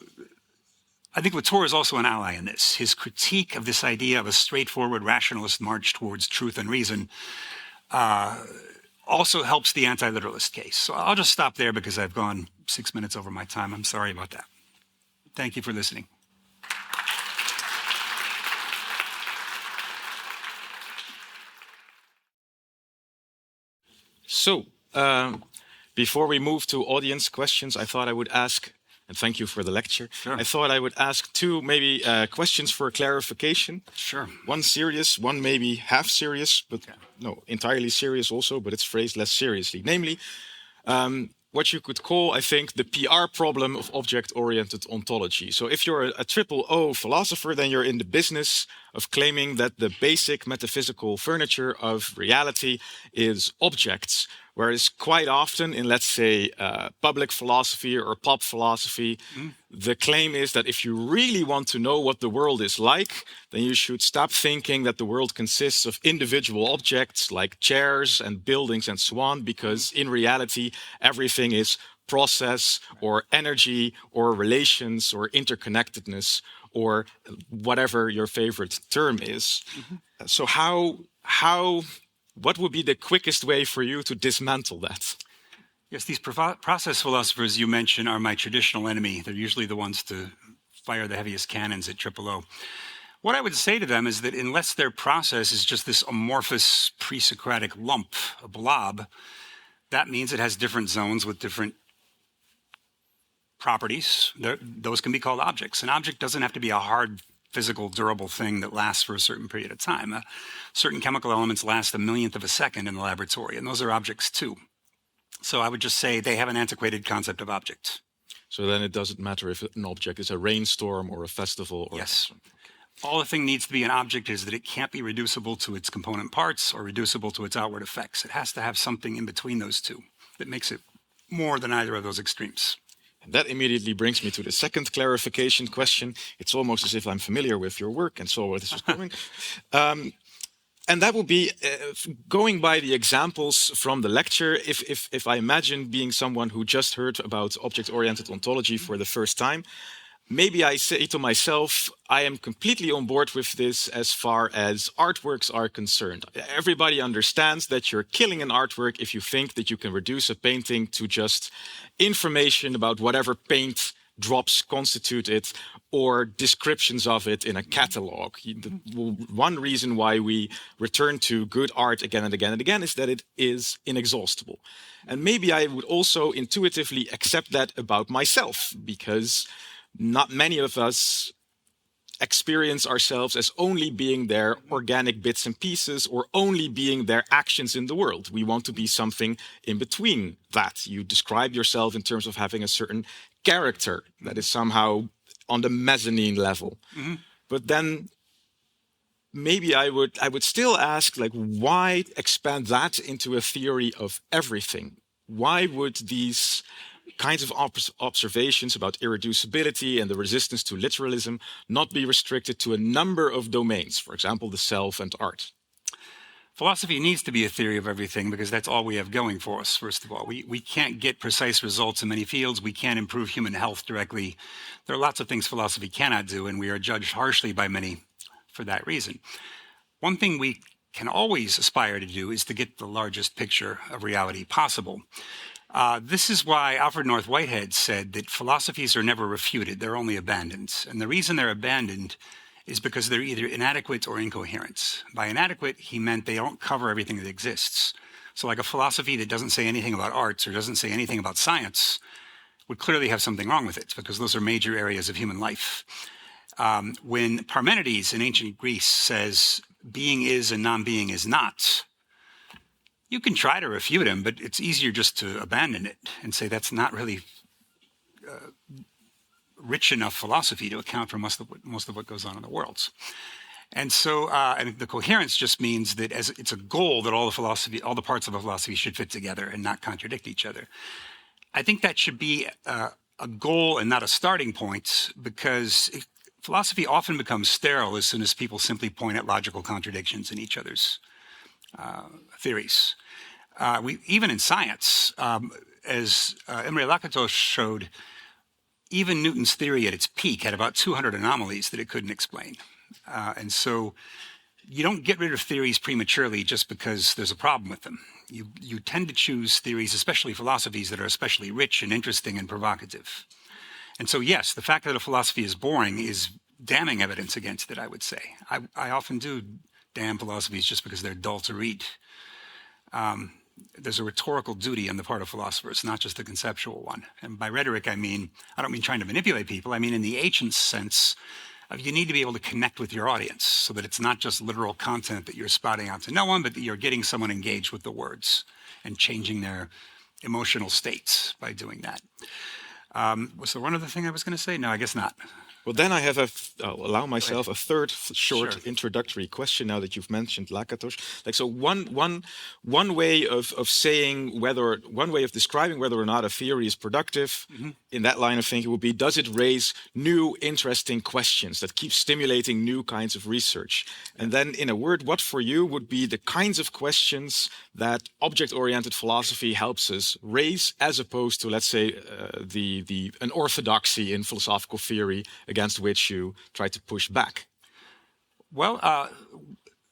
I think Latour is also an ally in this. His critique of this idea of a straightforward rationalist march towards truth and reason also helps the anti-literalist case. So I'll just stop there because I've gone 6 minutes over my time. I'm sorry about that. Thank you for listening. So, before we move to audience questions, I thought I would ask, and thank you for the lecture, Sure. I thought I would ask two maybe questions for clarification. Sure. One serious, one maybe half serious, but no, entirely serious also, but it's phrased less seriously. Namely, what you could call, I think, the PR problem of object-oriented ontology. So if you're a triple O philosopher, then you're in the business of claiming that the basic metaphysical furniture of reality is objects. Whereas quite often in, let's say, public philosophy or pop philosophy, the claim is that if you really want to know what the world is like, then you should stop thinking that the world consists of individual objects like chairs and buildings and so on, because in reality, everything is process or energy or relations or interconnectedness or whatever your favorite term is. So what would be the quickest way for you to dismantle that? Yes, these process philosophers you mentioned are my traditional enemy. They're usually the ones to fire the heaviest cannons at triple O. What I would say to them is that unless their process is just this amorphous pre-Socratic lump, a blob, that means it has different zones with different properties. Those can be called objects. An object doesn't have to be a hard, physical, durable thing that lasts for a certain period of time. Certain chemical elements last a millionth of a second in the laboratory, and those are objects too. So I would just say they have an antiquated concept of object. So then it doesn't matter if an object is a rainstorm or a festival. Or yes. All the thing needs to be an object is that it can't be reducible to its component parts or reducible to its outward effects. It has to have something in between those two that makes it more than either of those extremes. And that immediately brings me to the second clarification question. It's almost as if I'm familiar with your work and saw where this was going. And that would be going by the examples from the lecture. If I imagine being someone who just heard about object-oriented ontology for the first time, maybe I say to myself, I am completely on board with this as far as artworks are concerned. Everybody understands that you're killing an artwork if you think that you can reduce a painting to just information about whatever paint drops constitute it or descriptions of it in a catalog. One reason why we return to good art again and again and again is that it is inexhaustible. And maybe I would also intuitively accept that about myself, because not many of us experience ourselves as only being their organic bits and pieces or only being their actions in the world. We want to be something in between that. You describe yourself in terms of having a certain character that is somehow on the mezzanine level. But then maybe I would still ask, like, why expand that into a theory of everything? Why would these kinds of observations about irreducibility and the resistance to literalism not be restricted to a number of domains, for example, the self and art? Philosophy needs to be a theory of everything because that's all we have going for us, first of all. We can't get precise results in many fields. We can't improve human health directly. There are lots of things philosophy cannot do, and we are judged harshly by many for that reason. One thing we can always aspire to do is to get the largest picture of reality possible. This is why Alfred North Whitehead said that philosophies are never refuted, they're only abandoned. And the reason they're abandoned is because they're either inadequate or incoherent. By inadequate, he meant they don't cover everything that exists. So like a philosophy that doesn't say anything about arts or doesn't say anything about science would clearly have something wrong with it, because those are major areas of human life. When Parmenides in ancient Greece says being is and non-being is not, you can try to refute him, but it's easier just to abandon it and say that's not really rich enough philosophy to account for most of what goes on in the world. And so, and the coherence just means that as it's a goal that all the parts of a philosophy should fit together and not contradict each other. I think that should be a goal and not a starting point, because philosophy often becomes sterile as soon as people simply point at logical contradictions in each other's theories. Even in science, as Imre Lakatos showed, even Newton's theory at its peak had about 200 anomalies that it couldn't explain. And so you don't get rid of theories prematurely just because there's a problem with them. You tend to choose theories, especially philosophies, that are especially rich and interesting and provocative. And so, yes, the fact that a philosophy is boring is damning evidence against it, I would say. I often do damn philosophies just because they're dull to read. There's a rhetorical duty on the part of philosophers, not just a conceptual one. And by rhetoric, I don't mean trying to manipulate people. I mean in the ancient sense of you need to be able to connect with your audience so that it's not just literal content that you're spouting out to no one, but that you're getting someone engaged with the words and changing their emotional states by doing that. Was there one other thing I was going to say? No, I guess not. Well, then I have I'll allow myself a third short introductory question now that you've mentioned Lakatos. Like, so one way of saying one way of describing whether or not a theory is productive in that line of thinking would be, does it raise new interesting questions that keep stimulating new kinds of research? And then in a word, what for you would be the kinds of questions that object-oriented philosophy helps us raise, as opposed to, let's say, an orthodoxy in philosophical theory against which you try to push back? Well, a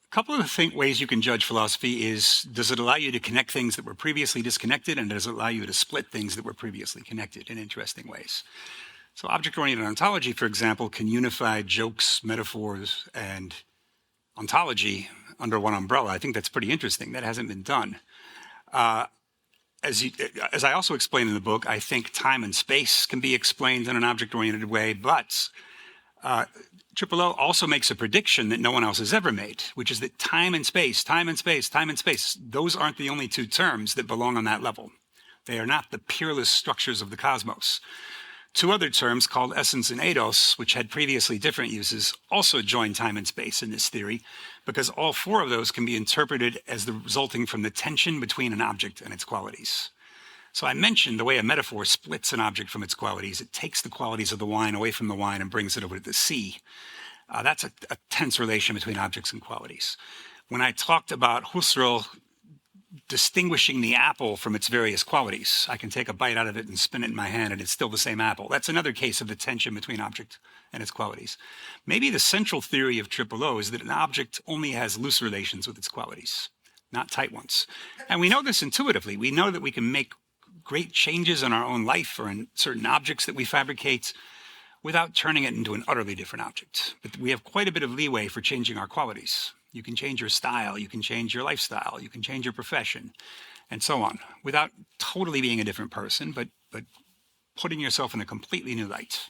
couple of ways you can judge philosophy is, does it allow you to connect things that were previously disconnected, and does it allow you to split things that were previously connected in interesting ways? So object-oriented ontology, for example, can unify jokes, metaphors, and ontology under one umbrella. I think that's pretty interesting. That hasn't been done. As I also explain in the book, I think time and space can be explained in an object-oriented way, but Triple O also makes a prediction that no one else has ever made, which is that time and space, those aren't the only two terms that belong on that level. They are not the peerless structures of the cosmos. Two other terms called essence and eidos, which had previously different uses, also join time and space in this theory, because all four of those can be interpreted as resulting from the tension between an object and its qualities. So I mentioned the way a metaphor splits an object from its qualities. It takes the qualities of the wine away from the wine and brings it over to the sea. That's a tense relation between objects and qualities. When I talked about Husserl distinguishing the apple from its various qualities, I can take a bite out of it and spin it in my hand and it's still the same apple. That's another case of the tension between object and its qualities. Maybe the central theory of Triple O is that an object only has loose relations with its qualities, not tight ones. And we know this intuitively. We know that we can make great changes in our own life or in certain objects that we fabricate without turning it into an utterly different object. But we have quite a bit of leeway for changing our qualities. You can change your style, you can change your lifestyle, you can change your profession, and so on, without totally being a different person, but putting yourself in a completely new light.